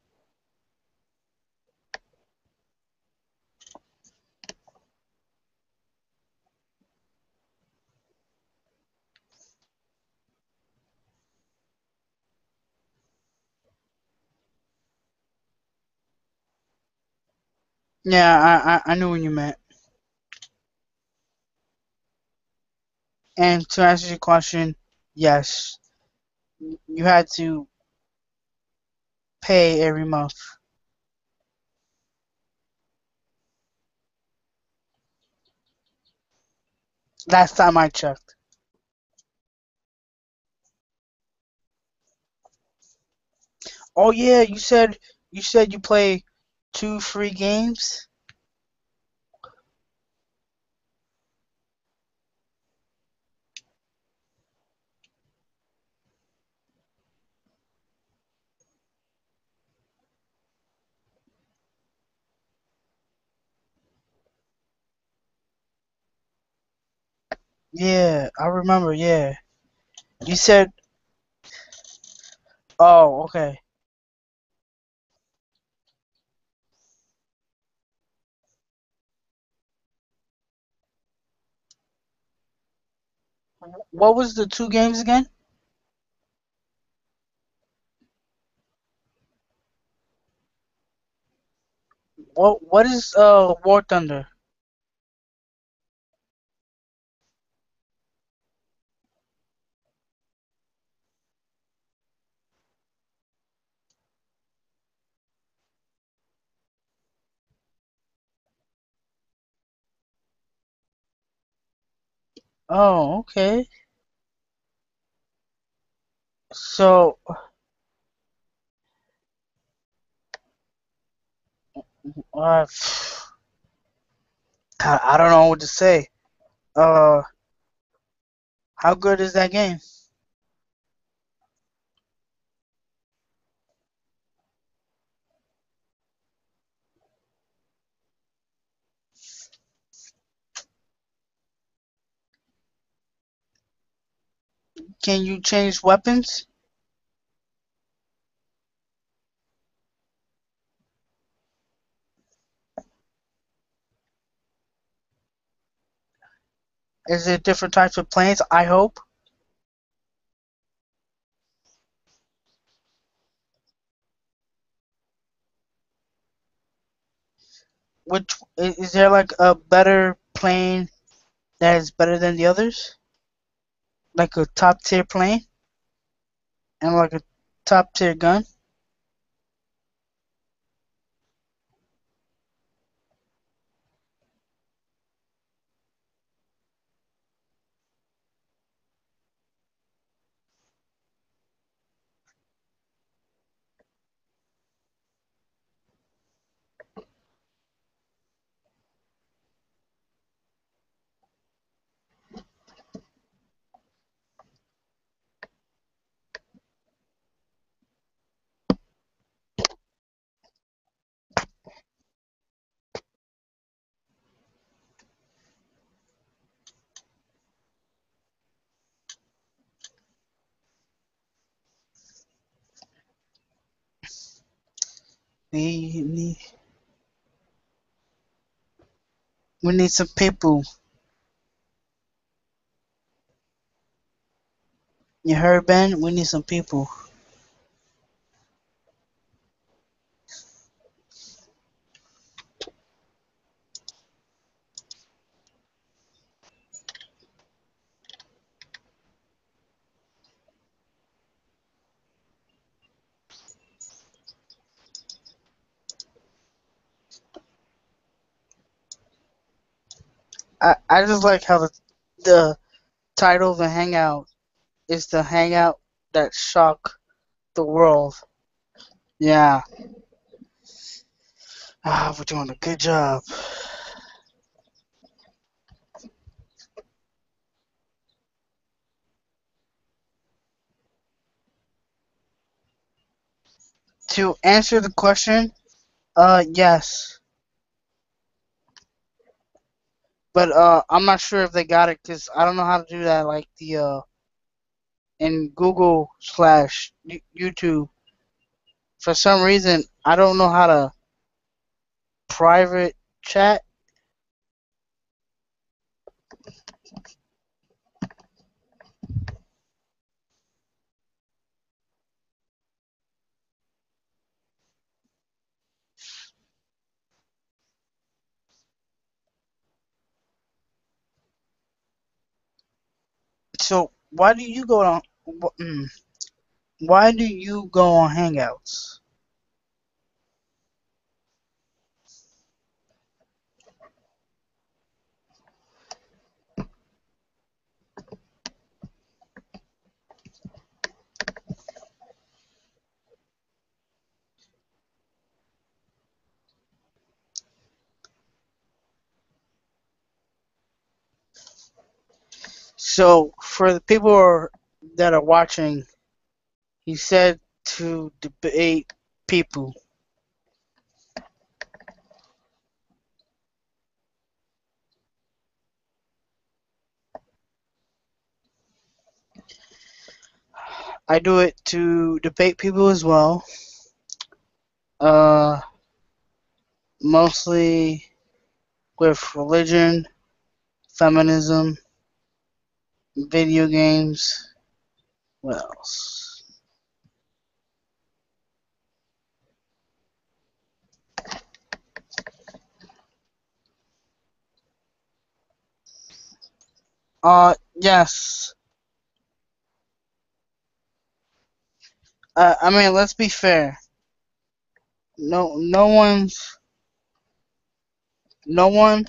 Yeah, I knew what you meant. And to answer your question, yes, you had to pay every month. Last time I checked. Oh yeah, you said you play two free games. Yeah, I remember. Yeah, you said. Oh, okay. What was the two games again? What is War Thunder? Oh, okay. So, uh, I don't know what to say. Uh, how good is that game? Can you change weapons? Is it different types of planes? I hope. Which is there like a better plane that is better than the others? Like a top tier plane and like a top tier gun? We need we need some people. You heard, Ben? We need some people. I just like how the title of the Hangout is the Hangout that shocked the world. Yeah. We're doing a good job. To answer the question, yes. But I'm not sure if they got it because I don't know how to do that like the in Google slash YouTube. For some reason, I don't know how to private chat. So why do you go on? Why do you go on Hangouts? So for the people that are watching, he said to debate people. I do it to debate people as well. Uh, Mostly with religion, feminism, video games. What else? Yes. I mean, let's be fair. No one.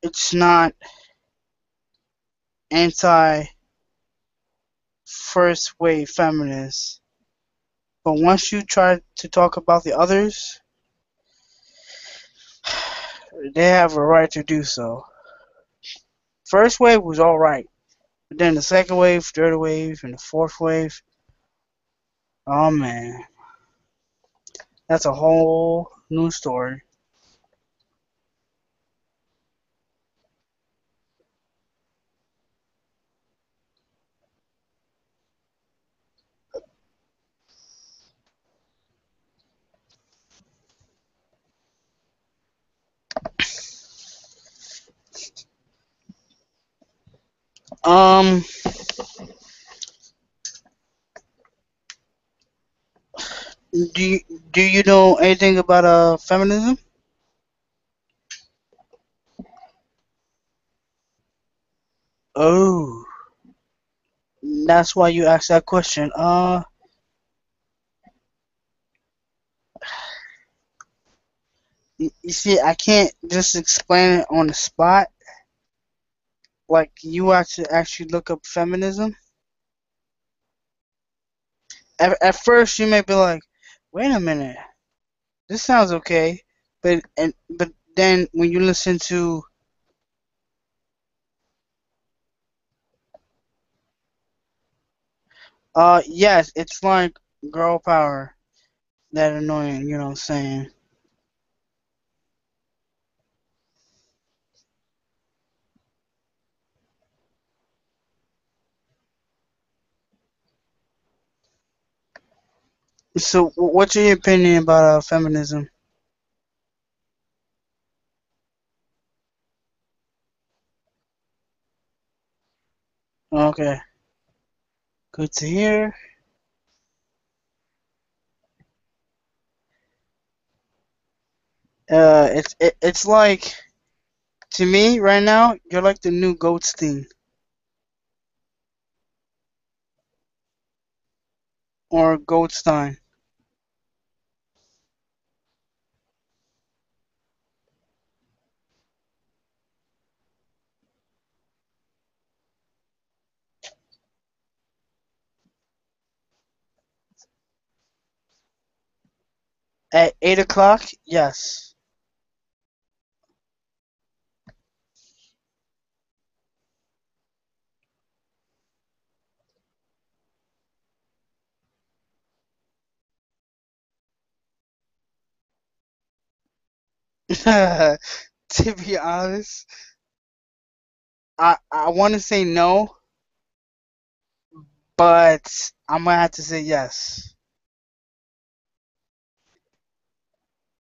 It's not anti first wave feminists, but once you try to talk about the others, they have a right to do so. First wave was all right, but then the second wave, third wave, and the fourth wave. Oh man, that's a whole new story. Um, do you, do you know anything about feminism? Oh, that's why you asked that question. You see, I can't just explain it on the spot. Like you have to actually look up feminism. At first, you may be like, "Wait a minute, this sounds okay," but then when you listen to yes, it's like girl power. That annoying, you know what I'm saying? So, what's your opinion about feminism? Okay, good to hear. It's like to me right now, you're like the new Goldstein or Goldstein. 8 o'clock, yes. To be honest, I want to say no, but I'm gonna have to say yes.